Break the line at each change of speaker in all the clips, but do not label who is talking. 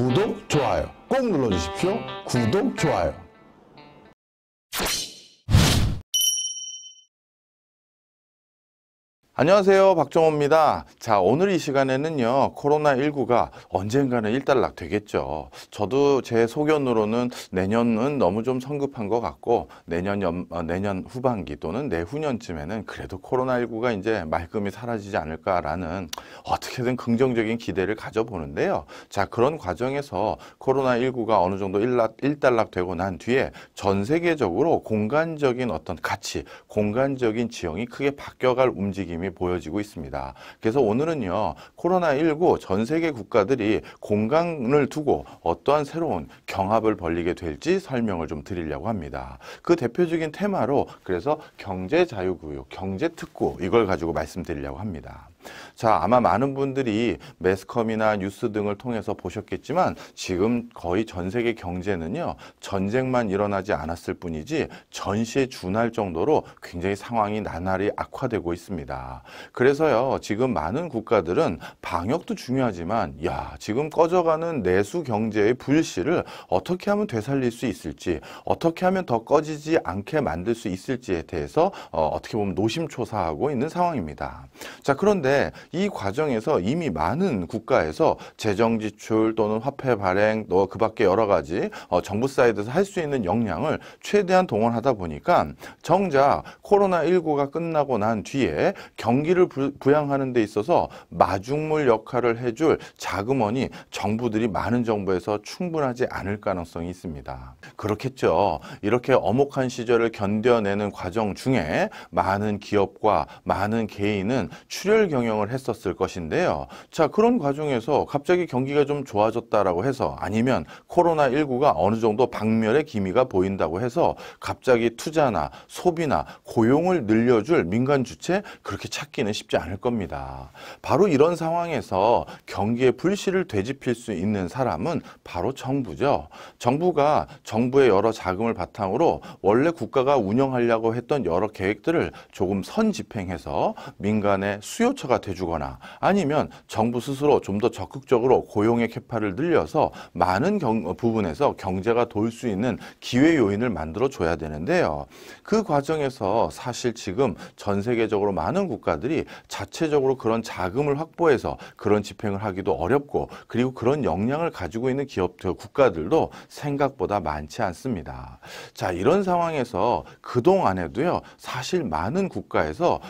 구독, 좋아요 꼭 눌러주십시오. 구독, 좋아요.
안녕하세요, 박정호입니다. 자, 오늘 이 시간에는요, 코로나19가 언젠가는 일단락 되겠죠. 저도 제 소견으로는 내년은 너무 좀 성급한 것 같고, 내년 후반기 또는 내후년쯤에는 그래도 코로나19가 이제 말끔히 사라지지 않을까라는 어떻게든 긍정적인 기대를 가져보는데요. 자, 그런 과정에서 코로나19가 어느 정도 일단락 되고 난 뒤에 전 세계적으로 공간적인 어떤 가치, 공간적인 지형이 크게 바뀌어갈 움직임이 보여지고 있습니다. 그래서 오늘은요, 코로나19 전 세계 국가들이 공간을 두고 어떠한 새로운 경합을 벌이게 될지 설명을 좀 드리려고 합니다. 그 대표적인 테마로 그래서 경제자유구역, 경제특구 이걸 가지고 말씀드리려고 합니다. 자, 아마 많은 분들이 매스컴이나 뉴스 등을 통해서 보셨겠지만 지금 거의 전 세계 경제는요, 전쟁만 일어나지 않았을 뿐이지 전시에 준할 정도로 굉장히 상황이 나날이 악화되고 있습니다. 그래서요, 지금 많은 국가들은 방역도 중요하지만 지금 꺼져가는 내수 경제의 불씨를 어떻게 하면 되살릴 수 있을지, 어떻게 하면 더 꺼지지 않게 만들 수 있을지에 대해서 어떻게 보면 노심초사하고 있는 상황입니다. 자, 그런데 이 과정에서 이미 많은 국가에서 재정 지출 또는 화폐 발행 또 그 밖에 여러 가지 정부 사이드에서 할 수 있는 역량을 최대한 동원하다 보니까 정작 코로나19가 끝나고 난 뒤에 경기를 부양하는 데 있어서 마중물 역할을 해줄 자금원이 정부들이 많은 정부에서 충분하지 않을 가능성이 있습니다. 그렇겠죠. 이렇게 엄혹한 시절을 견뎌내는 과정 중에 많은 기업과 많은 개인은 출혈 경영을 했었을 것인데요. 자, 그런 과정에서 갑자기 경기가 좀 좋아졌다라고 해서 아니면 코로나19가 어느 정도 박멸의 기미가 보인다고 해서 갑자기 투자나 소비나 고용을 늘려줄 민간 주체 그렇게 찾기는 쉽지 않을 겁니다. 바로 이런 상황에서 경기의 불씨를 되짚힐 수 있는 사람은 바로 정부죠. 정부의 여러 자금을 바탕으로 원래 국가가 운영하려고 했던 여러 계획들을 조금 선집행해서 민간의 수요처가 돼주거나 아니면 정부 스스로 좀 더 적극적으로 고용의 캐파를 늘려서 많은 부분에서 경제가 돌 수 있는 기회 요인을 만들어 줘야 되는데요. 그 과정에서 사실 지금 전 세계적으로 많은 국가들이 자체적으로 그런 자금을 확보해서 그런 집행을 하기도 어렵고 그리고 그런 역량을 가지고 있는 국가들도 생각보다 많지 않습니다. 자, 이런 상황에서 그동안에도요, 사실 많은 국가에서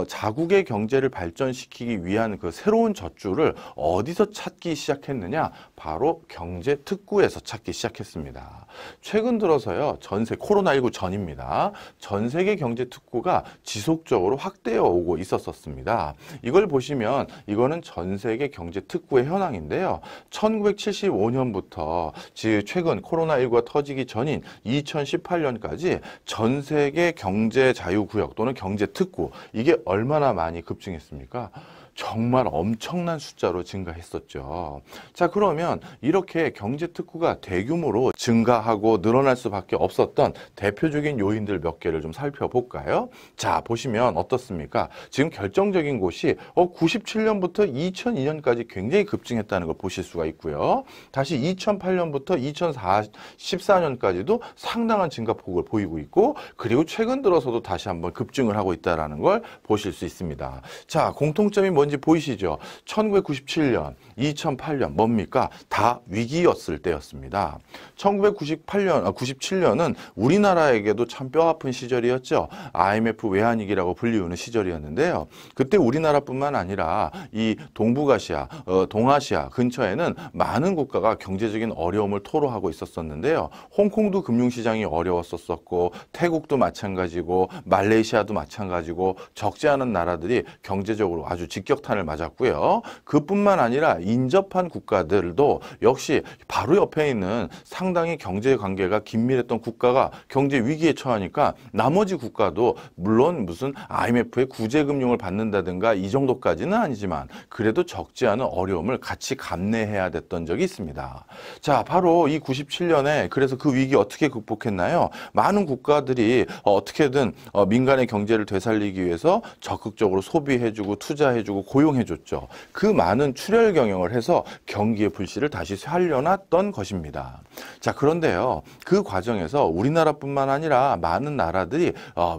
자국의 경제를 발전시키기 위한 그 새로운 젖줄을 어디서 찾기 시작했느냐? 바로 경제특구에서 찾기 시작했습니다. 최근 들어서요, 코로나19 전입니다. 전 세계 경제특구가 지속적으로 확대해 오고 있었습니다. 이걸 보시면 이거는 전 세계 경제특구의 현황인데요. 1975년부터 최근 코로나19가 터지기 전인 2018년까지 전 세계 경제자유구역 또는 경제특구 이게 얼마나 많이 급증했습니까? 정말 엄청난 숫자로 증가했었죠. 자, 그러면 이렇게 경제특구가 대규모로 증가하고 늘어날 수밖에 없었던 대표적인 요인들 몇 개를 좀 살펴볼까요? 자, 보시면 어떻습니까? 지금 결정적인 곳이 97년부터 2002년까지 굉장히 급증했다는 걸 보실 수가 있고요. 다시 2008년부터 2014년까지도 상당한 증가폭을 보이고 있고 그리고 최근 들어서도 다시 한번 급증을 하고 있다는 걸 보실 수 있습니다. 자, 공통점이 뭔지 보이시죠? 1997년, 2008년 뭡니까? 다 위기였을 때였습니다. 97년은 우리나라에게도 참 뼈아픈 시절이었죠. IMF 외환위기라고 불리우는 시절이었는데요. 그때 우리나라뿐만 아니라 이 동북아시아, 동아시아 근처에는 많은 국가가 경제적인 어려움을 토로하고 있었는데요. 홍콩도 금융시장이 어려웠었고 태국도 마찬가지고 말레이시아도 마찬가지고 적지 않은 나라들이 경제적으로 아주 직격탄을 맞았고요. 그뿐만 아니라 인접한 국가들도 역시 바로 옆에 있는 상당히 경제 관계가 긴밀했던 국가가 경제 위기에 처하니까 나머지 국가도 물론 무슨 IMF의 구제금융을 받는다든가 이 정도까지는 아니지만 그래도 적지 않은 어려움을 같이 감내해야 됐던 적이 있습니다. 자, 바로 이 97년에 그래서 그 위기 어떻게 극복했나요? 많은 국가들이 어떻게든 민간의 경제를 되살리기 위해서 적극적으로 소비해주고 투자해주고 고용해줬죠. 그 많은 출혈 경영을 해서 경기의 불씨를 다시 살려놨던 것입니다. 자, 그런데요, 그 과정에서 우리나라뿐만 아니라 많은 나라들이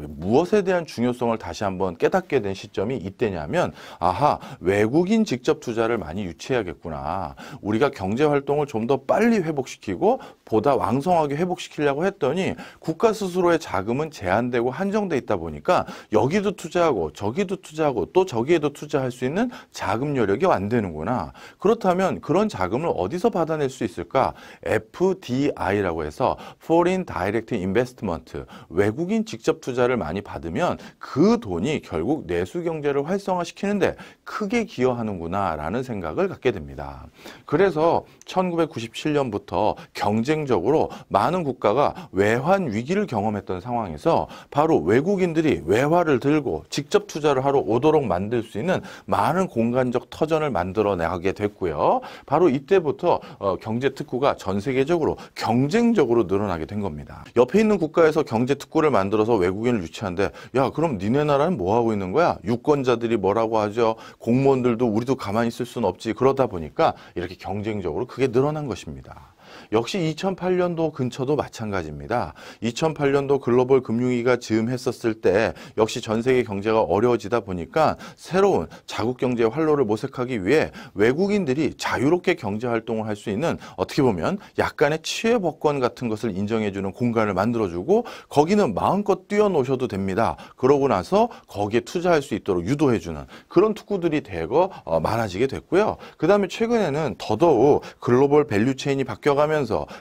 무엇에 대한 중요성을 다시 한번 깨닫게 된 시점이 이때냐면, 아하, 외국인 직접 투자를 많이 유치해야겠구나. 우리가 경제 활동을 좀 더 빨리 회복시키고 보다 왕성하게 회복시키려고 했더니 국가 스스로의 자금은 제한되고 한정돼 있다 보니까 여기도 투자하고 저기도 투자하고 또 저기에도 투자할 수 있는 자금 여력이 안 되는구나. 그렇다면 그런 자금을 어디서 받아낼 수 있을까? FDI라고 해서 Foreign Direct Investment, 외국인 직접 투자를 많이 받으면 그 돈이 결국 내수 경제를 활성화시키는데 크게 기여하는구나 라는 생각을 갖게 됩니다. 그래서 1997년부터 경쟁적으로 많은 국가가 외환 위기를 경험했던 상황에서 바로 외국인들이 외화를 들고 직접 투자를 하러 오도록 만들 수 있는 많은 공간적 터전을 만들어 나가게 됐고요. 바로 이때부터 경제 특구가 전 세계적으로 경쟁적으로 늘어나게 된 겁니다. 옆에 있는 국가에서 경제 특구를 만들어서 외국인을 유치하는데, 야, 그럼 니네 나라는 뭐 하고 있는 거야? 유권자들이 뭐라고 하죠? 공무원들도 우리도 가만히 있을 수는 없지. 그러다 보니까 이렇게 경쟁적으로 그게 늘어난 것입니다. 역시 2008년도 근처도 마찬가지입니다. 2008년도 글로벌 금융위기가 즈음했었을 때 역시 전 세계 경제가 어려워지다 보니까 새로운 자국 경제의 활로를 모색하기 위해 외국인들이 자유롭게 경제 활동을 할 수 있는, 어떻게 보면 약간의 치외 법권 같은 것을 인정해주는 공간을 만들어주고 거기는 마음껏 뛰어노셔도 됩니다. 그러고 나서 거기에 투자할 수 있도록 유도해주는 그런 특구들이 대거 많아지게 됐고요. 그 다음에 최근에는 더더욱 글로벌 밸류체인이 바뀌어가면서,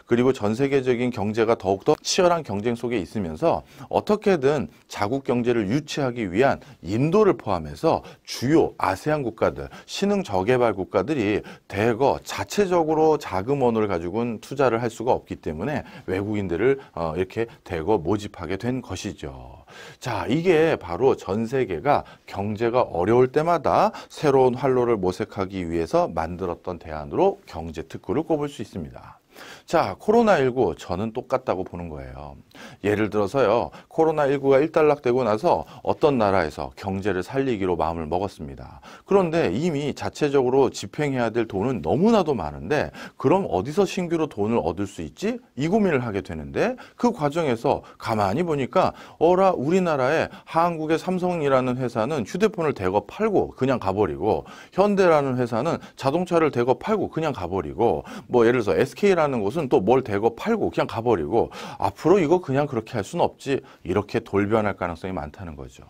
그리고 전 세계적인 경제가 더욱더 치열한 경쟁 속에 있으면서 어떻게든 자국 경제를 유치하기 위한 인도를 포함해서 주요 아세안 국가들, 신흥 저개발 국가들이 대거 자체적으로 자금원을 가지고는 투자를 할 수가 없기 때문에 외국인들을 이렇게 대거 모집하게 된 것이죠. 자, 이게 바로 전 세계가 경제가 어려울 때마다 새로운 활로를 모색하기 위해서 만들었던 대안으로 경제 특구를 꼽을 수 있습니다. 자, 코로나19 저는 똑같다고 보는 거예요. 예를 들어서요, 코로나19가 일단락되고 나서 어떤 나라에서 경제를 살리기로 마음을 먹었습니다. 그런데 이미 자체적으로 집행해야 될 돈은 너무나도 많은데 그럼 어디서 신규로 돈을 얻을 수 있지? 이 고민을 하게 되는데, 그 과정에서 가만히 보니까 우리나라에 한국의 삼성이라는 회사는 휴대폰을 대거 팔고 그냥 가버리고, 현대라는 회사는 자동차를 대거 팔고 그냥 가버리고, 뭐 예를 들어서 SK라는 곳은 또 뭘 대거 팔고 그냥 가버리고, 앞으로 이거 그냥 그렇게 할 수는 없지, 이렇게 돌변할 가능성이 많다는 거죠.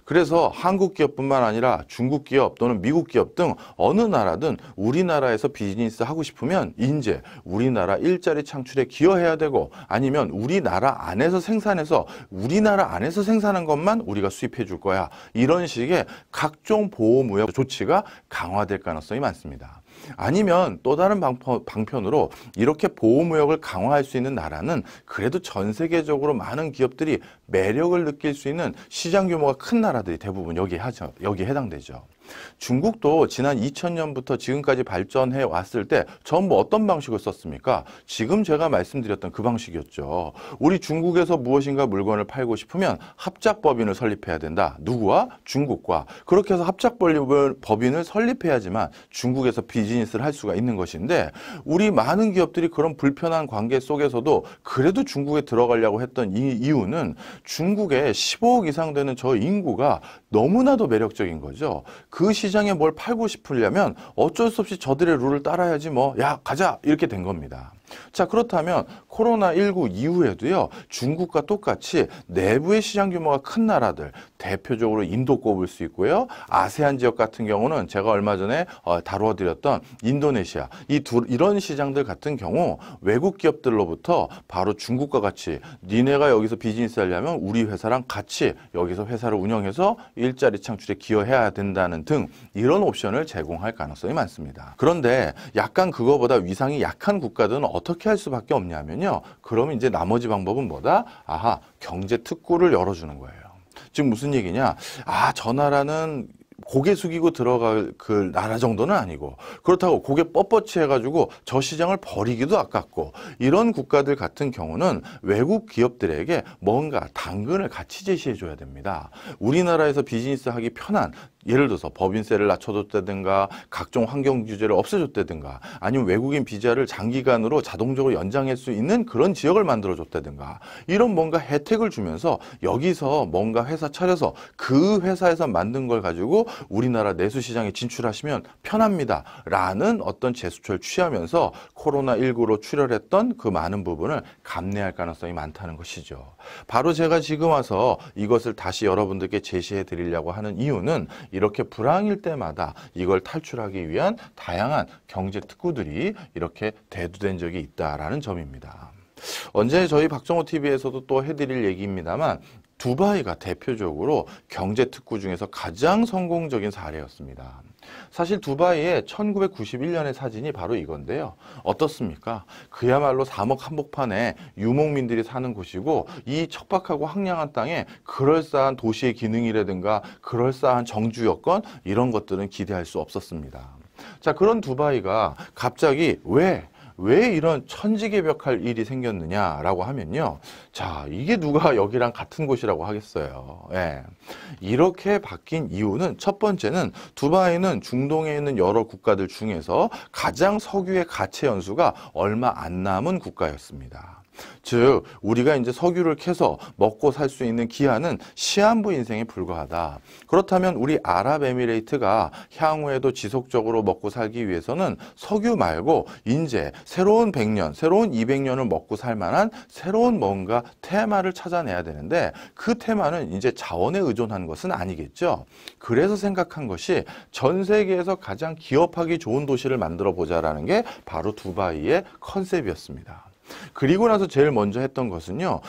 그래서 한국 기업뿐만 아니라 중국 기업 또는 미국 기업 등 어느 나라든 우리나라에서 비즈니스 하고 싶으면 이제 우리나라 일자리 창출에 기여해야 되고, 아니면 우리나라 안에서 생산해서 우리나라 안에서 생산한 것만 우리가 수입해 줄 거야, 이런 식의 각종 보호무역 조치가 강화될 가능성이 많습니다. 아니면 또 다른 방편으로 이렇게 보호무역을 강화할 수 있는 나라는 그래도 전 세계적으로 많은 기업들이 매력을 느낄 수 있는 시장 규모가 큰 나라들이 대부분 여기에 해당되죠. 중국도 지난 2000년부터 지금까지 발전해 왔을 때 전부 어떤 방식을 썼습니까? 지금 제가 말씀드렸던 그 방식이었죠. 우리 중국에서 무엇인가 물건을 팔고 싶으면 합작법인을 설립해야 된다. 누구와? 중국과. 그렇게 해서 합작법인을 설립해야지만 중국에서 비즈니스를 할 수가 있는 것인데, 우리 많은 기업들이 그런 불편한 관계 속에서도 그래도 중국에 들어가려고 했던 이유는 중국에 15억 이상 되는 저 인구가 너무나도 매력적인 거죠. 그 시장에 뭘 팔고 싶으려면 어쩔 수 없이 저들의 룰을 따라야지 뭐, 야, 가자, 이렇게 된 겁니다. 자, 그렇다면 코로나19 이후에도요, 중국과 똑같이 내부의 시장 규모가 큰 나라들, 대표적으로 인도 꼽을 수 있고요, 아세안 지역 같은 경우는 제가 얼마 전에 다루어드렸던 인도네시아, 이런 시장들 같은 경우 외국 기업들로부터 바로 중국과 같이 니네가 여기서 비즈니스 하려면 우리 회사랑 같이 여기서 회사를 운영해서 일자리 창출에 기여해야 된다는 등 이런 옵션을 제공할 가능성이 많습니다. 그런데 약간 그거보다 위상이 약한 국가들은 어떻게 할 수밖에 없냐면요, 그러면 이제 나머지 방법은 뭐다? 아하, 경제 특구를 열어주는 거예요. 지금 무슨 얘기냐? 저 나라는 고개 숙이고 들어갈 그 나라 정도는 아니고, 그렇다고 고개 뻣뻣이 해가지고 저 시장을 버리기도 아깝고, 이런 국가들 같은 경우는 외국 기업들에게 뭔가 당근을 같이 제시해 줘야 됩니다. 우리나라에서 비즈니스 하기 편한 예를 들어서 법인세를 낮춰줬다든가 각종 환경 규제를 없애줬다든가 아니면 외국인 비자를 장기간으로 자동적으로 연장할 수 있는 그런 지역을 만들어줬다든가 이런 뭔가 혜택을 주면서 여기서 뭔가 회사 차려서 그 회사에서 만든 걸 가지고 우리나라 내수시장에 진출하시면 편합니다 라는 어떤 제스처를 취하면서 코로나19로 출혈했던 그 많은 부분을 감내할 가능성이 많다는 것이죠. 바로 제가 지금 와서 이것을 다시 여러분들께 제시해 드리려고 하는 이유는 이렇게 불황일 때마다 이걸 탈출하기 위한 다양한 경제 특구들이 이렇게 대두된 적이 있다라는 점입니다. 언제 저희 박정호TV에서도 또 해드릴 얘기입니다만 두바이가 대표적으로 경제 특구 중에서 가장 성공적인 사례였습니다. 사실 두바이의 1991년의 사진이 바로 이건데요. 어떻습니까? 그야말로 3억 한복판에 유목민들이 사는 곳이고 이 척박하고 황량한 땅에 그럴싸한 도시의 기능이라든가 그럴싸한 정주 여건 이런 것들은 기대할 수 없었습니다. 자, 그런 두바이가 갑자기 왜 이런 천지개벽할 일이 생겼느냐라고 하면요. 자, 이게 누가 여기랑 같은 곳이라고 하겠어요. 예. 이렇게 바뀐 이유는 첫 번째는 두바이는 중동에 있는 여러 국가들 중에서 가장 석유의 가채 연수가 얼마 안 남은 국가였습니다. 즉 우리가 이제 석유를 캐서 먹고 살 수 있는 기한은 시한부 인생에 불과하다. 그렇다면 우리 아랍에미레이트가 향후에도 지속적으로 먹고 살기 위해서는 석유 말고 이제 새로운 100년, 새로운 200년을 먹고 살 만한 새로운 뭔가 테마를 찾아내야 되는데 그 테마는 이제 자원에 의존한 것은 아니겠죠. 그래서 생각한 것이 전 세계에서 가장 기업하기 좋은 도시를 만들어 보자라는 게 바로 두바이의 컨셉이었습니다. 그리고 나서 제일 먼저 했던 것은요.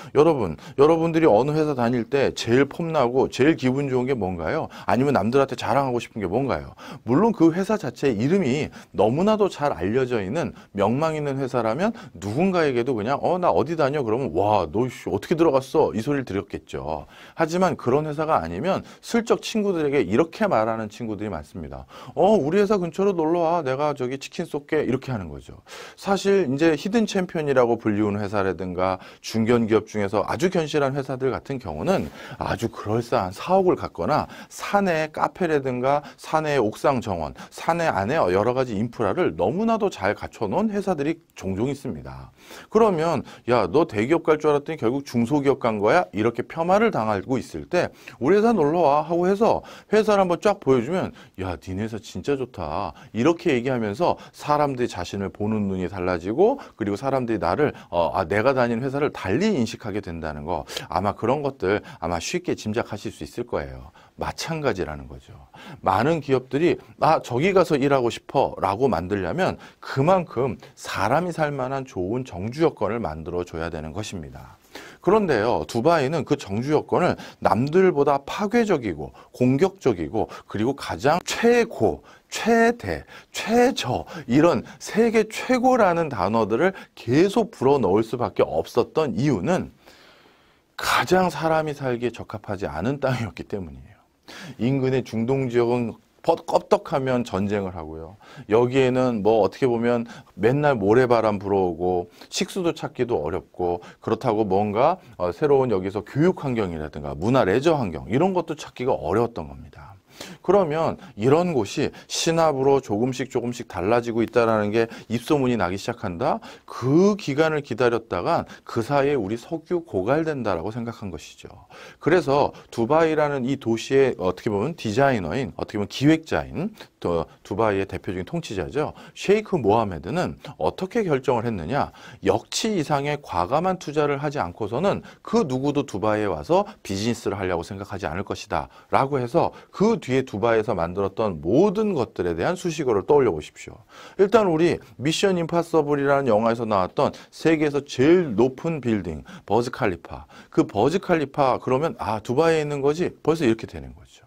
여러분들이 어느 회사 다닐 때 제일 폼나고 제일 기분 좋은 게 뭔가요? 아니면 남들한테 자랑하고 싶은 게 뭔가요? 물론 그 회사 자체의 이름이 너무나도 잘 알려져 있는 명망 있는 회사라면 누군가에게도 그냥 나 어디 다녀? 그러면 와, 너 어떻게 들어갔어? 이 소리를 들었겠죠. 하지만 그런 회사가 아니면 슬쩍 친구들에게 이렇게 말하는 친구들이 많습니다. 우리 회사 근처로 놀러와. 내가 저기 치킨 쏠게. 이렇게 하는 거죠. 사실 이제 히든 챔피언이라고 불리우는 회사라든가 중견기업 중에서 아주 견실한 회사들 같은 경우는 아주 그럴싸한 사옥을 갖거나 사내 카페라든가 사내 옥상 정원, 사내 안에 여러 가지 인프라를 너무나도 잘 갖춰놓은 회사들이 종종 있습니다. 그러면 야, 너 대기업 갈 줄 알았더니 결국 중소기업 간 거야? 이렇게 폄하를 당하고 있을 때 우리 회사 놀러와 하고 해서 회사를 한번 쫙 보여주면 야, 니네 회사 진짜 좋다. 이렇게 얘기하면서 사람들이 자신을 보는 눈이 달라지고 그리고 사람들이 나를 내가 다니는 회사를 달리 인식하게 된다는 거 아마 그런 것들 아마 쉽게 짐작하실 수 있을 거예요. 마찬가지라는 거죠. 많은 기업들이 저기 가서 일하고 싶어 라고 만들려면 그만큼 사람이 살 만한 좋은 정주 여건을 만들어 줘야 되는 것입니다. 그런데요, 두바이는 그 정주 여건을 남들보다 파괴적이고 공격적이고 그리고 가장 최고, 최대, 최저 이런 세계 최고라는 단어들을 계속 불어넣을 수밖에 없었던 이유는 가장 사람이 살기에 적합하지 않은 땅이었기 때문이에요. 인근의 중동 지역은 껐떡하면 전쟁을 하고요. 여기에는 뭐 어떻게 보면 맨날 모래바람 불어오고 식수도 찾기도 어렵고 그렇다고 뭔가 새로운 여기서 교육 환경이라든가 문화 레저 환경 이런 것도 찾기가 어려웠던 겁니다. 그러면 이런 곳이 신압으로 조금씩 달라지고 있다는 게 입소문이 나기 시작한다? 그 기간을 기다렸다간 그 사이에 우리 석유 고갈된다라고 생각한 것이죠. 그래서 두바이라는 이 도시의 어떻게 보면 디자이너인, 어떻게 보면 기획자인 두바이의 대표적인 통치자죠. 셰이크 모하메드는 어떻게 결정을 했느냐? 역치 이상의 과감한 투자를 하지 않고서는 그 누구도 두바이에 와서 비즈니스를 하려고 생각하지 않을 것이다 라고 해서 그 뒤에 두바이에서 만들었던 모든 것들에 대한 수식어를 떠올려 보십시오. 일단 우리 미션 임파서블이라는 영화에서 나왔던 세계에서 제일 높은 빌딩 버즈 칼리파. 그 버즈 칼리파 그러면 두바이에 있는 거지? 벌써 이렇게 되는 거죠.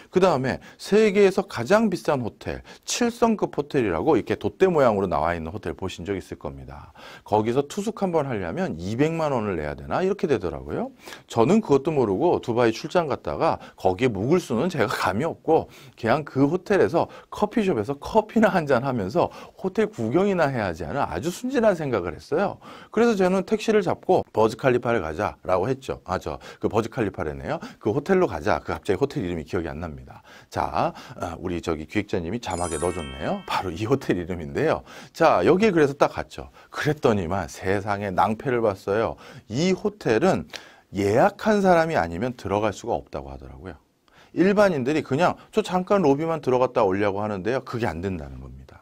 그 다음에 세계에서 가장 비싼 호텔, 7성급 호텔이라고 이렇게 돛대 모양으로 나와 있는 호텔 보신 적 있을 겁니다. 거기서 투숙 한번 하려면 200만 원을 내야 되나? 이렇게 되더라고요. 저는 그것도 모르고 두바이 출장 갔다가 거기에 묵을 수는 제가 감이 없고 그냥 그 호텔에서 커피숍에서 커피나 한잔 하면서 호텔 구경이나 해야지 하는 아주 순진한 생각을 했어요. 그래서 저는 택시를 잡고 버즈 칼리파를 가자라고 했죠. 그 버즈 칼리파래네요. 그 호텔로 가자. 그 갑자기 호텔 이름이 기억이 안 납니다. 있습니다. 자, 우리 저기 기획자님이 자막에 넣어줬네요. 바로 이 호텔 이름인데요. 자, 여기에 그래서 딱 갔죠. 그랬더니만 세상에 낭패를 봤어요. 이 호텔은 예약한 사람이 아니면 들어갈 수가 없다고 하더라고요. 일반인들이 그냥 저 잠깐 로비만 들어갔다 오려고 하는데요. 그게 안 된다는 겁니다.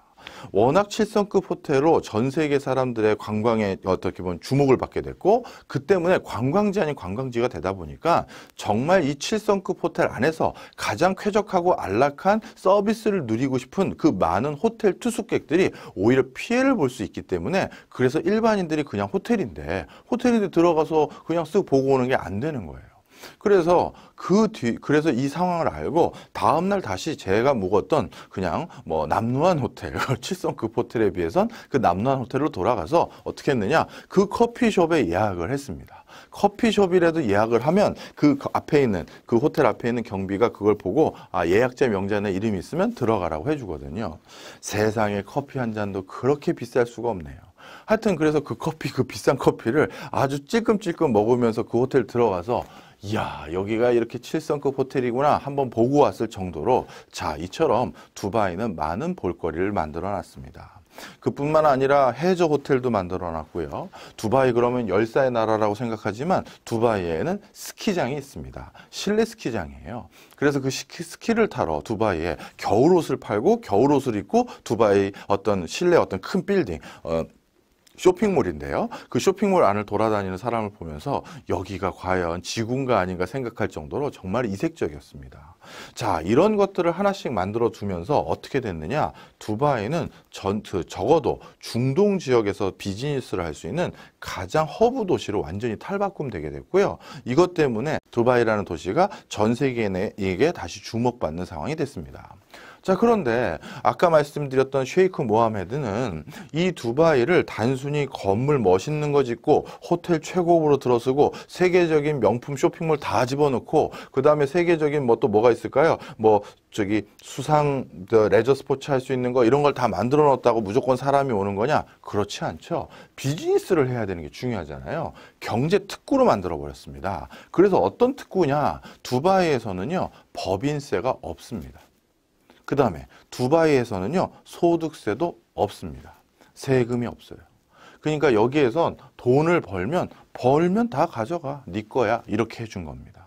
워낙 7성급 호텔로 전 세계 사람들의 관광에 어떻게 보면 주목을 받게 됐고 그 때문에 관광지 아닌 관광지가 되다 보니까 정말 이 7성급 호텔 안에서 가장 쾌적하고 안락한 서비스를 누리고 싶은 그 많은 호텔 투숙객들이 오히려 피해를 볼 수 있기 때문에 그래서 일반인들이 그냥 호텔인데 들어가서 그냥 쓱 보고 오는 게 안 되는 거예요. 그래서 그래서 이 상황을 알고 다음날 다시 제가 묵었던 그냥 뭐 남루한 호텔, 7성급 호텔에 비해선 그 남루한 호텔로 돌아가서 어떻게 했느냐? 그 커피숍에 예약을 했습니다. 커피숍이라도 예약을 하면 그 앞에 있는 그 호텔 앞에 있는 경비가 그걸 보고 예약자 명단에 이름이 있으면 들어가라고 해주거든요. 세상에 커피 한 잔도 그렇게 비쌀 수가 없네요. 하여튼 그래서 그 비싼 커피를 아주 찔끔찔끔 먹으면서 그 호텔 들어가서 이야, 여기가 이렇게 7성급 호텔이구나 한번 보고 왔을 정도로 자, 이처럼 두바이는 많은 볼거리를 만들어 놨습니다. 그뿐만 아니라 해저 호텔도 만들어 놨고요. 두바이 그러면 열사의 나라라고 생각하지만 두바이에는 스키장이 있습니다. 실내 스키장이에요. 그래서 그 스키를 타러 두바이에 겨울옷을 팔고 겨울옷을 입고 두바이 어떤 실내 어떤 큰 빌딩 쇼핑몰인데요. 그 쇼핑몰 안을 돌아다니는 사람을 보면서 여기가 과연 지구인가 아닌가 생각할 정도로 정말 이색적이었습니다. 자, 이런 것들을 하나씩 만들어 두면서 어떻게 됐느냐? 두바이는 적어도 중동 지역에서 비즈니스를 할 수 있는 가장 허브 도시로 완전히 탈바꿈되게 됐고요. 이것 때문에 두바이라는 도시가 전 세계인에게 다시 주목받는 상황이 됐습니다. 자, 그런데 아까 말씀드렸던 셰이크 모하메드는 이 두바이를 단순히 건물 멋있는 거 짓고 호텔 최고급으로 들어서고 세계적인 명품 쇼핑몰 다 집어넣고 그 다음에 세계적인 또 뭐가 있을까요? 수상 레저 스포츠 할 수 있는 거 이런 걸 다 만들어 놨다고 무조건 사람이 오는 거냐? 그렇지 않죠. 비즈니스를 해야 되는 게 중요하잖아요. 경제 특구로 만들어 버렸습니다. 그래서 어떤 특구냐? 두바이에서는요, 법인세가 없습니다. 그 다음에 두바이에서는요, 소득세도 없습니다. 세금이 없어요. 그러니까 여기에선 돈을 벌면 다 가져가. 네 거야. 이렇게 해준 겁니다.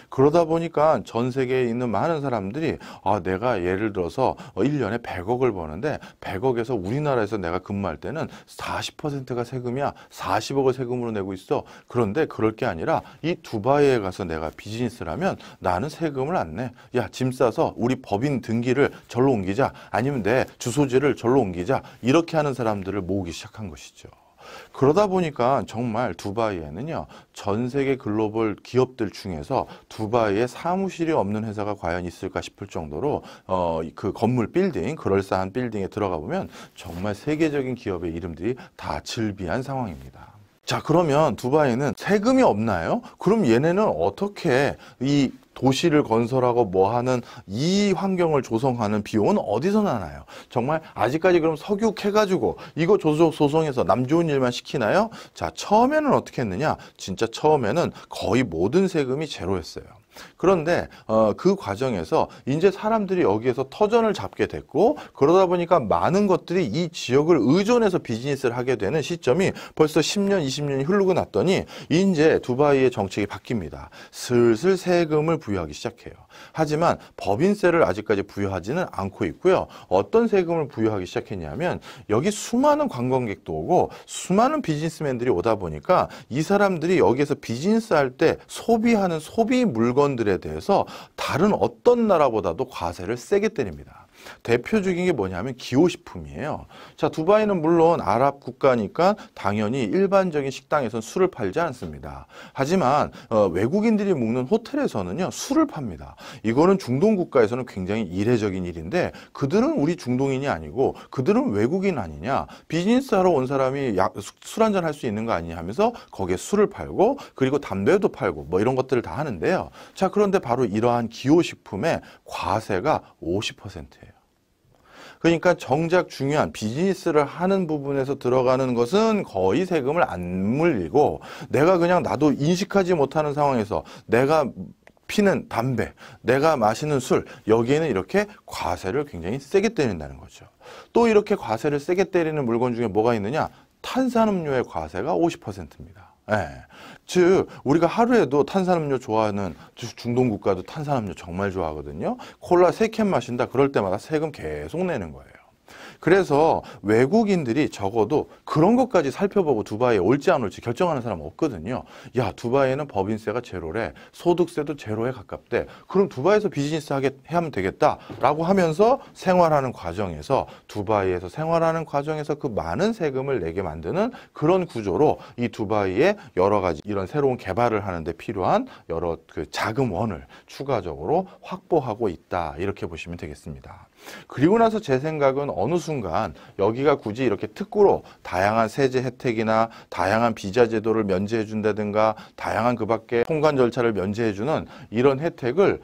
그러다 보니까 전 세계에 있는 많은 사람들이 내가 예를 들어서 1년에 100억을 버는데 100억에서 우리나라에서 내가 근무할 때는 40%가 세금이야. 40억을 세금으로 내고 있어. 그런데 그럴 게 아니라 이 두바이에 가서 내가 비즈니스를 하면 나는 세금을 안 내. 야, 짐 싸서 우리 법인 등기를 절로 옮기자. 아니면 내 주소지를 절로 옮기자. 이렇게 하는 사람들을 모으기 시작한 것이죠. 그러다 보니까 정말 두바이에는요, 전 세계 글로벌 기업들 중에서 두바이에 사무실이 없는 회사가 과연 있을까 싶을 정도로 그 건물 빌딩, 그럴싸한 빌딩에 들어가 보면 정말 세계적인 기업의 이름들이 다 즐비한 상황입니다. 자, 그러면 두바이는 세금이 없나요? 그럼 얘네는 어떻게 이 도시를 건설하고 뭐 하는 이 환경을 조성하는 비용은 어디서 나나요? 정말 아직까지 그럼 석유 캐가지고 이거 조성해서 남 좋은 일만 시키나요? 자, 처음에는 어떻게 했느냐? 진짜 처음에는 거의 모든 세금이 제로였어요. 그런데 그 과정에서 이제 사람들이 여기에서 터전을 잡게 됐고 그러다 보니까 많은 것들이 이 지역을 의존해서 비즈니스를 하게 되는 시점이 벌써 10년, 20년이 흐르고 났더니 이제 두바이의 정책이 바뀝니다. 슬슬 세금을 부여하기 시작해요. 하지만 법인세를 아직까지 부여하지는 않고 있고요. 어떤 세금을 부여하기 시작했냐면 여기 수많은 관광객도 오고 수많은 비즈니스맨들이 오다 보니까 이 사람들이 여기에서 비즈니스 할 때 소비하는 소비 물건들에 대해서 다른 어떤 나라보다도 과세를 세게 때립니다. 대표적인 게 뭐냐면 기호식품이에요. 자, 두바이는 물론 아랍 국가니까 당연히 일반적인 식당에서는 술을 팔지 않습니다. 하지만 외국인들이 묵는 호텔에서는요, 술을 팝니다. 이거는 중동 국가에서는 굉장히 이례적인 일인데 그들은 우리 중동인이 아니고 그들은 외국인 아니냐, 비즈니스 하러 온 사람이 술 한잔 할 수 있는 거 아니냐 하면서 거기에 술을 팔고 그리고 담배도 팔고 뭐 이런 것들을 다 하는데요. 자, 그런데 바로 이러한 기호식품의 과세가 50%예요. 그러니까 정작 중요한 비즈니스를 하는 부분에서 들어가는 것은 거의 세금을 안 물리고 내가 그냥 나도 인식하지 못하는 상황에서 내가 피는 담배, 내가 마시는 술, 여기에는 이렇게 과세를 굉장히 세게 때린다는 거죠. 또 이렇게 과세를 세게 때리는 물건 중에 뭐가 있느냐? 탄산음료의 과세가 50%입니다. 예. 즉 우리가 하루에도 탄산음료 좋아하는 중동 국가도 탄산음료 정말 좋아하거든요. 콜라 3캔 마신다 그럴 때마다 세금 계속 내는 거예요. 그래서 외국인들이 적어도 그런 것까지 살펴보고 두바이에 올지 안 올지 결정하는 사람 없거든요. 야, 두바이에는 법인세가 제로래, 소득세도 제로에 가깝대. 그럼 두바이에서 비즈니스 하면 되겠다라고 하면서 생활하는 과정에서, 두바이에서 생활하는 과정에서 그 많은 세금을 내게 만드는 그런 구조로 이 두바이에 여러 가지 이런 새로운 개발을 하는데 필요한 여러 그 자금원을 추가적으로 확보하고 있다, 이렇게 보시면 되겠습니다. 그리고 나서 제 생각은 어느 순간 여기가 굳이 이렇게 특구로 다양한 세제 혜택이나 다양한 비자 제도를 면제해 준다든가 다양한 그 밖에 통관 절차를 면제해 주는 이런 혜택을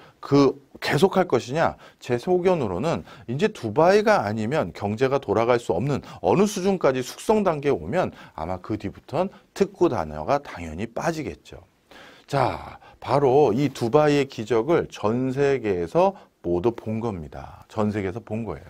계속할 것이냐, 제 소견으로는 이제 두바이가 아니면 경제가 돌아갈 수 없는 어느 수준까지 숙성 단계에 오면 아마 그 뒤부터는 특구 단어가 당연히 빠지겠죠. 자, 바로 이 두바이의 기적을 전 세계에서 모두 본 겁니다. 전 세계에서 본 거예요.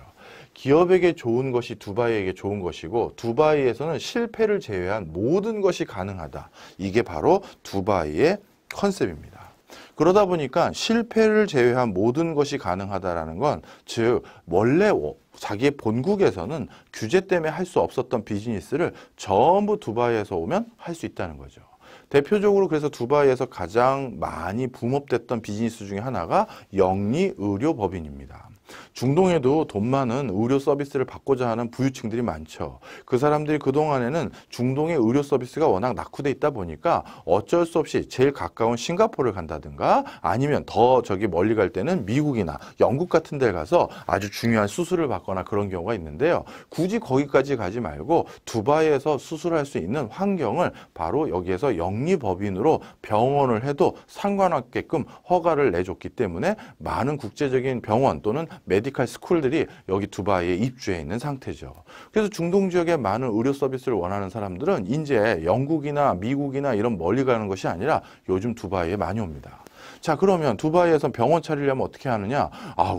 기업에게 좋은 것이 두바이에게 좋은 것이고, 두바이에서는 실패를 제외한 모든 것이 가능하다. 이게 바로 두바이의 컨셉입니다. 그러다 보니까 실패를 제외한 모든 것이 가능하다라는 건, 즉 원래 자기의 본국에서는 규제 때문에 할 수 없었던 비즈니스를 전부 두바이에서 오면 할 수 있다는 거죠. 대표적으로 그래서 두바이에서 가장 많이 붐업됐던 비즈니스 중에 하나가 영리의료법인입니다. 중동에도 돈 많은 의료 서비스를 받고자 하는 부유층들이 많죠. 그 사람들이 그동안에는 중동의 의료 서비스가 워낙 낙후돼 있다 보니까 어쩔 수 없이 제일 가까운 싱가포르를 간다든가, 아니면 더 저기 멀리 갈 때는 미국이나 영국 같은 데 가서 아주 중요한 수술을 받거나 그런 경우가 있는데요. 굳이 거기까지 가지 말고 두바이에서 수술할 수 있는 환경을 바로 여기에서 영리법인으로 병원을 해도 상관없게끔 허가를 내줬기 때문에 많은 국제적인 병원 또는 메디칼 스쿨들이 여기 두바이에 입주해 있는 상태죠. 그래서 중동 지역에 많은 의료 서비스를 원하는 사람들은 이제 영국이나 미국이나 이런 멀리 가는 것이 아니라 요즘 두바이에 많이 옵니다. 자, 그러면 두바이에서 병원 차리려면 어떻게 하느냐?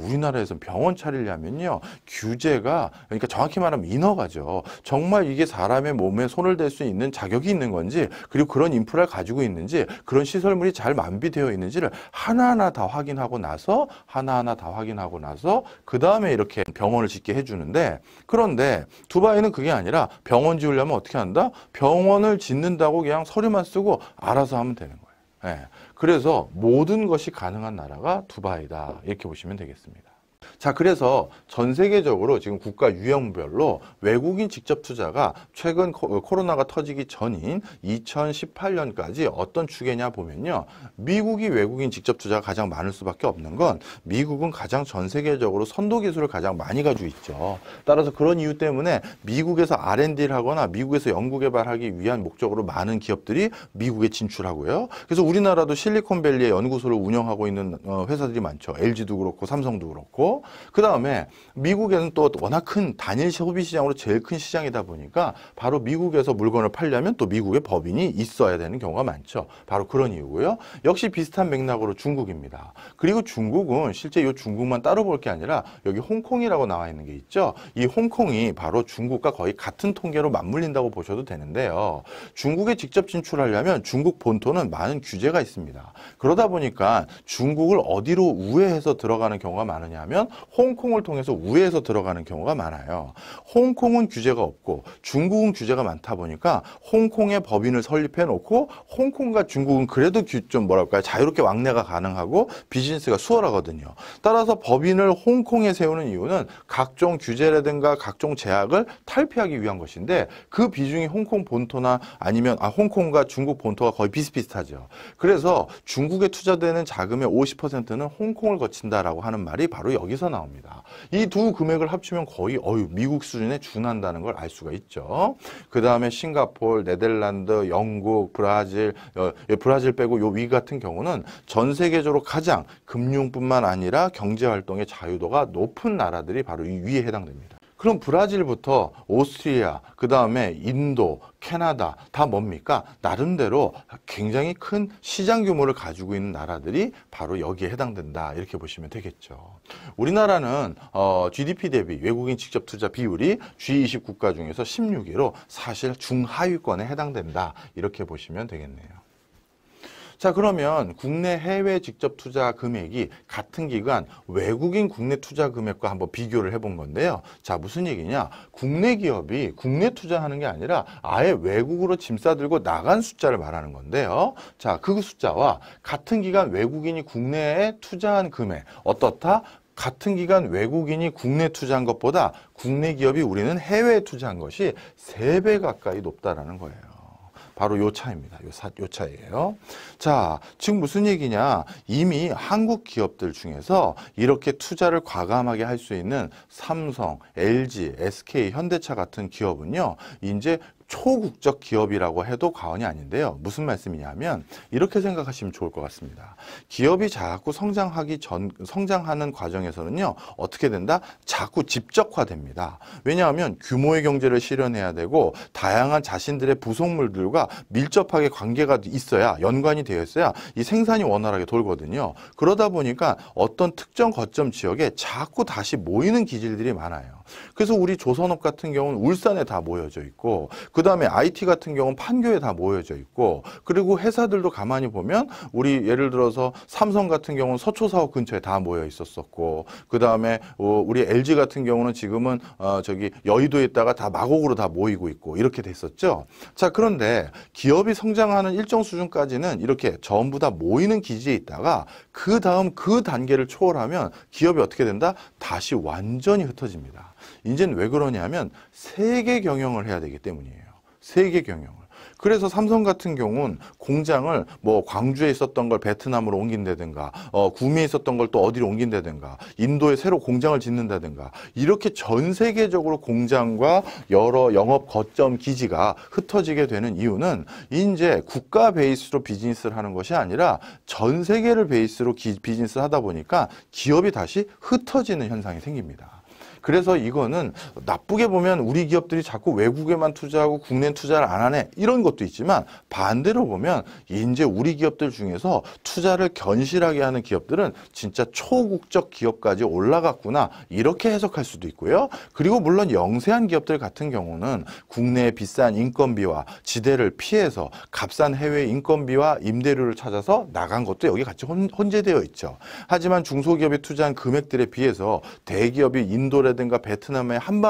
우리나라에서 병원 차리려면요, 규제가, 그러니까 정확히 말하면 인허가죠. 정말 이게 사람의 몸에 손을 댈 수 있는 자격이 있는 건지, 그리고 그런 인프라를 가지고 있는지, 그런 시설물이 잘 만비되어 있는지를 하나하나 다 확인하고 나서 그 다음에 이렇게 병원을 짓게 해주는데, 그런데 두바이는 그게 아니라 병원 지으려면 어떻게 한다? 병원을 짓는다고 그냥 서류만 쓰고 알아서 하면 되는 거예요. 네. 그래서 모든 것이 가능한 나라가 두바이다, 이렇게 보시면 되겠습니다. 자, 그래서 전 세계적으로 지금 국가 유형별로 외국인 직접 투자가 최근 코로나가 터지기 전인 2018년까지 어떤 추세냐 보면요, 미국이 외국인 직접 투자가 가장 많을 수밖에 없는 건, 미국은 가장 전 세계적으로 선도 기술을 가장 많이 가지고 있죠. 따라서 그런 이유 때문에 미국에서 R&D를 하거나 미국에서 연구 개발하기 위한 목적으로 많은 기업들이 미국에 진출하고요. 그래서 우리나라도 실리콘밸리에 연구소를 운영하고 있는 회사들이 많죠. LG도 그렇고 삼성도 그렇고. 그 다음에 미국에는 또 워낙 큰 단일 소비 시장으로 제일 큰 시장이다 보니까 바로 미국에서 물건을 팔려면 또 미국의 법인이 있어야 되는 경우가 많죠. 바로 그런 이유고요. 역시 비슷한 맥락으로 중국입니다. 그리고 중국은 실제 이 중국만 따로 볼 게 아니라 여기 홍콩이라고 나와 있는 게 있죠. 이 홍콩이 바로 중국과 거의 같은 통계로 맞물린다고 보셔도 되는데요. 중국에 직접 진출하려면 중국 본토는 많은 규제가 있습니다. 그러다 보니까 중국을 어디로 우회해서 들어가는 경우가 많으냐 하면 홍콩을 통해서 우회해서 들어가는 경우가 많아요. 홍콩은 규제가 없고 중국은 규제가 많다 보니까 홍콩에 법인을 설립해 놓고, 홍콩과 중국은 그래도 좀 뭐랄까요, 자유롭게 왕래가 가능하고 비즈니스가 수월하거든요. 따라서 법인을 홍콩에 세우는 이유는 각종 규제라든가 각종 제약을 탈피하기 위한 것인데, 그 비중이 홍콩 본토나 아니면 홍콩과 중국 본토가 거의 비슷비슷하죠. 그래서 중국에 투자되는 자금의 50%는 홍콩을 거친다라고 하는 말이 바로 여기서 나옵니다. 이 두 금액을 합치면 거의 미국 수준에 준한다는 걸 알 수가 있죠. 그 다음에 싱가포르, 네덜란드, 영국, 브라질 빼고 요 위 같은 경우는 전 세계적으로 가장 금융뿐만 아니라 경제활동의 자유도가 높은 나라들이 바로 이 위에 해당됩니다. 그럼 브라질부터 오스트리아, 그 다음에 인도, 캐나다 다 뭡니까? 나름대로 굉장히 큰 시장 규모를 가지고 있는 나라들이 바로 여기에 해당된다. 이렇게 보시면 되겠죠. 우리나라는 GDP 대비 외국인 직접 투자 비율이 G20 국가 중에서 16위로 사실 중하위권에 해당된다. 이렇게 보시면 되겠네요. 자, 그러면 국내 해외 직접 투자 금액이 같은 기간 외국인 국내 투자 금액과 한번 비교를 해본 건데요. 자, 무슨 얘기냐? 국내 기업이 국내 투자하는 게 아니라 아예 외국으로 짐 싸들고 나간 숫자를 말하는 건데요. 자, 그 숫자와 같은 기간 외국인이 국내에 투자한 금액 어떻다? 같은 기간 외국인이 국내 투자한 것보다 국내 기업이 우리는 해외에 투자한 것이 3배 가까이 높다라는 거예요. 바로 요 차이입니다. 요 차이예요. 자, 지금 무슨 얘기냐? 이미 한국 기업들 중에서 이렇게 투자를 과감하게 할 수 있는 삼성, LG, SK, 현대차 같은 기업은요, 이제 초국적 기업이라고 해도 과언이 아닌데요. 무슨 말씀이냐면 이렇게 생각하시면 좋을 것 같습니다. 기업이 자꾸 성장하는 과정에서는요, 어떻게 된다? 자꾸 집적화됩니다. 왜냐하면 규모의 경제를 실현해야 되고 다양한 자신들의 부속물들과 밀접하게 관계가 있어야, 연관이 되어 있어야 이 생산이 원활하게 돌거든요. 그러다 보니까 어떤 특정 거점 지역에 자꾸 다시 모이는 기질들이 많아요. 그래서 우리 조선업 같은 경우는 울산에 다 모여져 있고, 그 다음에 IT 같은 경우는 판교에 다 모여져 있고, 그리고 회사들도 가만히 보면 우리 예를 들어서 삼성 같은 경우는 서초사옥 근처에 다 모여 있었었고, 그 다음에 우리 LG 같은 경우는 지금은 저기 여의도에 있다가 다 마곡으로 다 모이고 있고 이렇게 됐었죠. 자, 그런데 기업이 성장하는 일정 수준까지는 이렇게 전부 다 모이는 기지에 있다가 그 다음 그 단계를 초월하면 기업이 어떻게 된다? 다시 완전히 흩어집니다. 이제는 왜 그러냐면 세계 경영을 해야 되기 때문이에요. 세계 경영을. 그래서 삼성 같은 경우는 공장을 뭐 광주에 있었던 걸 베트남으로 옮긴다든가, 구미에 있었던 걸 또 어디로 옮긴다든가, 인도에 새로 공장을 짓는다든가, 이렇게 전 세계적으로 공장과 여러 영업 거점 기지가 흩어지게 되는 이유는 이제 국가 베이스로 비즈니스를 하는 것이 아니라 전 세계를 베이스로 비즈니스를 하다 보니까 기업이 다시 흩어지는 현상이 생깁니다. 그래서 이거는 나쁘게 보면 우리 기업들이 자꾸 외국에만 투자하고 국내 투자를 안 하네 이런 것도 있지만, 반대로 보면 이제 우리 기업들 중에서 투자를 견실하게 하는 기업들은 진짜 초국적 기업까지 올라갔구나 이렇게 해석할 수도 있고요. 그리고 물론 영세한 기업들 같은 경우는 국내의 비싼 인건비와 지대를 피해서 값싼 해외 인건비와 임대료를 찾아서 나간 것도 여기 같이 혼재되어 있죠. 하지만 중소기업이 투자한 금액들에 비해서 대기업이 인도라든가 베트남에 한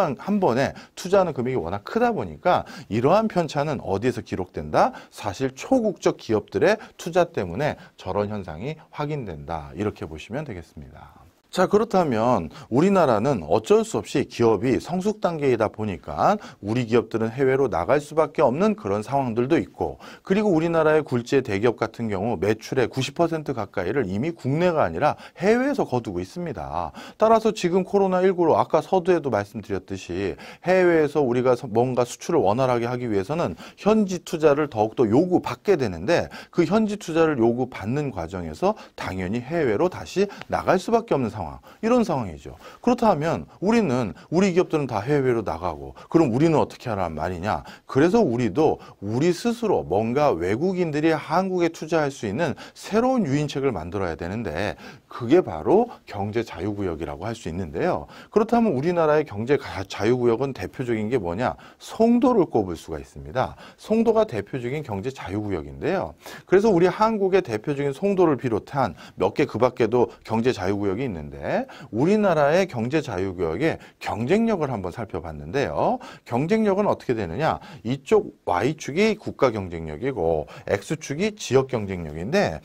번에 투자하는 금액이 워낙 크다 보니까 이러한 편차는 어디에서 기록된다? 사실 초국적 기업들의 투자 때문에 저런 현상이 확인된다. 이렇게 보시면 되겠습니다. 자, 그렇다면 우리나라는 어쩔 수 없이 기업이 성숙 단계이다 보니까 우리 기업들은 해외로 나갈 수밖에 없는 그런 상황들도 있고, 그리고 우리나라의 굴지의 대기업 같은 경우 매출의 90% 가까이를 이미 국내가 아니라 해외에서 거두고 있습니다. 따라서 지금 코로나19로 아까 서두에도 말씀드렸듯이 해외에서 우리가 뭔가 수출을 원활하게 하기 위해서는 현지 투자를 더욱더 요구받게 되는데, 그 현지 투자를 요구받는 과정에서 당연히 해외로 다시 나갈 수밖에 없는 상황. 이런 상황이죠. 그렇다면 우리 기업들은 다 해외로 나가고, 그럼 우리는 어떻게 하란 말이냐? 그래서 우리도 우리 스스로 뭔가 외국인들이 한국에 투자할 수 있는 새로운 유인책을 만들어야 되는데, 그게 바로 경제 자유구역이라고 할 수 있는데요. 그렇다면 우리나라의 경제 자유구역은 대표적인 게 뭐냐? 송도를 꼽을 수가 있습니다. 송도가 대표적인 경제 자유구역인데요. 그래서 우리 한국의 대표적인 송도를 비롯한 몇 개 그 밖에도 경제 자유구역이 있는데, 우리나라의 경제 자유구역의 경쟁력을 한번 살펴봤는데요. 경쟁력은 어떻게 되느냐? 이쪽 Y축이 국가 경쟁력이고 X축이 지역 경쟁력인데,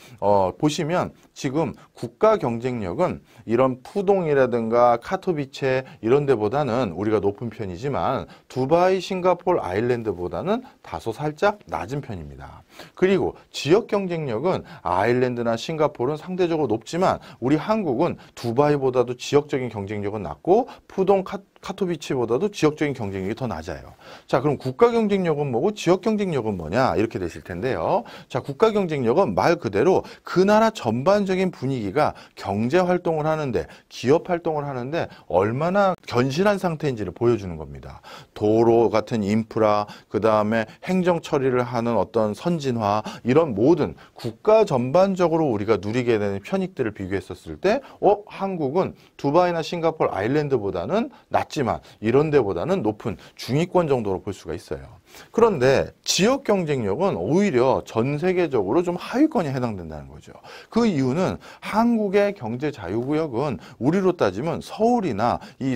보시면 지금 국가 경쟁력은 이런 푸동이라든가 카토비체 이런 데보다는 우리가 높은 편이지만 두바이, 싱가포르, 아일랜드보다는 다소 살짝 낮은 편입니다. 그리고 지역 경쟁력은 아일랜드나 싱가포르는 상대적으로 높지만 우리 한국은 두바이보다도 지역적인 경쟁력은 낮고 카토비치보다도 지역적인 경쟁력이 더 낮아요. 자, 그럼 국가 경쟁력은 뭐고 지역 경쟁력은 뭐냐? 이렇게 되실 텐데요. 자, 국가 경쟁력은 말 그대로 그 나라 전반적인 분위기가 경제 활동을 하는데, 기업 활동을 하는데 얼마나 견실한 상태인지를 보여주는 겁니다. 도로 같은 인프라, 그 다음에 행정 처리를 하는 어떤 선진화, 이런 모든 국가 전반적으로 우리가 누리게 되는 편익들을 비교했었을 때, 한국은 두바이나 싱가포르, 아일랜드보다는 낮지만 이런 데보다는 높은 중위권 정도로 볼 수가 있어요. 그런데 지역 경쟁력은 오히려 전 세계적으로 좀 하위권에 해당된다는 거죠. 그 이유는 한국의 경제 자유구역은 우리로 따지면 서울이나 이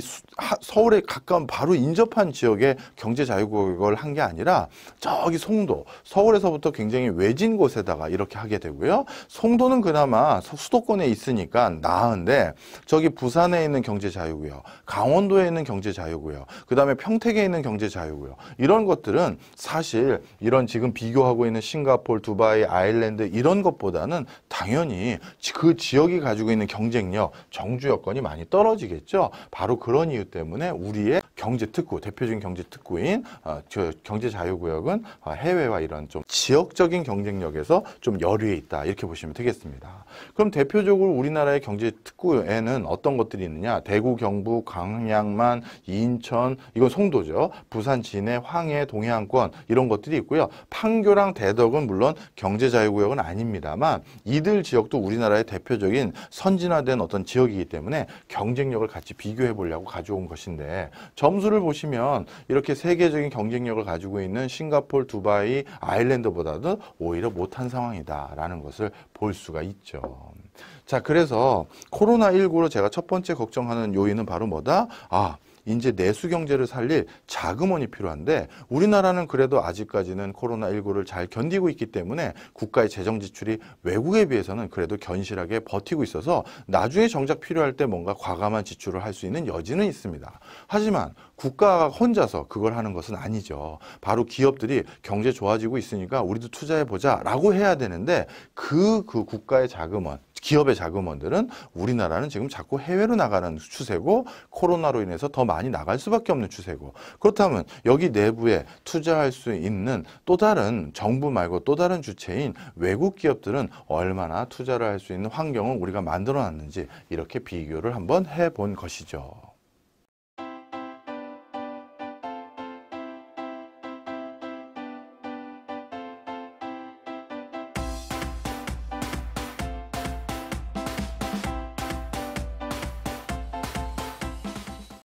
서울에 가까운 바로 인접한 지역의 경제 자유구역을 한 게 아니라 저기 송도, 서울에서부터 굉장히 외진 곳에다가 이렇게 하게 되고요. 송도는 그나마 수도권에 있으니까 나은데, 저기 부산에 있는 경제 자유구역, 강원도에 있는 경제 자유구역, 그 다음에 평택에 있는 경제 자유구역, 이런 것들은 사실 이런 지금 비교하고 있는 싱가포르, 두바이, 아일랜드 이런 것보다는 당연히 그 지역이 가지고 있는 경쟁력, 정주 여건이 많이 떨어지겠죠. 바로 그런 이유 때문에 우리의 경제 특구, 대표적인 경제 특구인 경제 자유구역은 해외와 이런 좀 지역적인 경쟁력에서 좀 여류에 있다, 이렇게 보시면 되겠습니다. 그럼 대표적으로 우리나라의 경제 특구에는 어떤 것들이 있느냐? 대구, 경북, 광양만, 인천, 이건 송도죠. 부산, 진해, 황해, 동해안권 이런 것들이 있고요. 판교랑 대덕은 물론 경제자유구역은 아닙니다만 이들 지역도 우리나라의 대표적인 선진화된 어떤 지역이기 때문에 경쟁력을 같이 비교해 보려고 가져온 것인데, 점수를 보시면 이렇게 세계적인 경쟁력을 가지고 있는 싱가포르, 두바이, 아일랜드보다도 오히려 못한 상황이다라는 것을 볼 수가 있죠. 자, 그래서 코로나19로 제가 첫 번째 걱정하는 요인은 바로 뭐다? 이제 내수 경제를 살릴 자금원이 필요한데, 우리나라는 그래도 아직까지는 코로나19를 잘 견디고 있기 때문에 국가의 재정 지출이 외국에 비해서는 그래도 견실하게 버티고 있어서 나중에 정작 필요할 때 뭔가 과감한 지출을 할 수 있는 여지는 있습니다. 하지만 국가가 혼자서 그걸 하는 것은 아니죠. 바로 기업들이 경제 좋아지고 있으니까 우리도 투자해보자 라고 해야 되는데, 그 국가의 자금원, 기업의 자금원들은 우리나라는 지금 자꾸 해외로 나가는 추세고, 코로나로 인해서 더 많이 나갈 수밖에 없는 추세고, 그렇다면 여기 내부에 투자할 수 있는 또 다른 정부 말고 또 다른 주체인 외국 기업들은 얼마나 투자를 할 수 있는 환경을 우리가 만들어 놨는지, 이렇게 비교를 한번 해본 것이죠.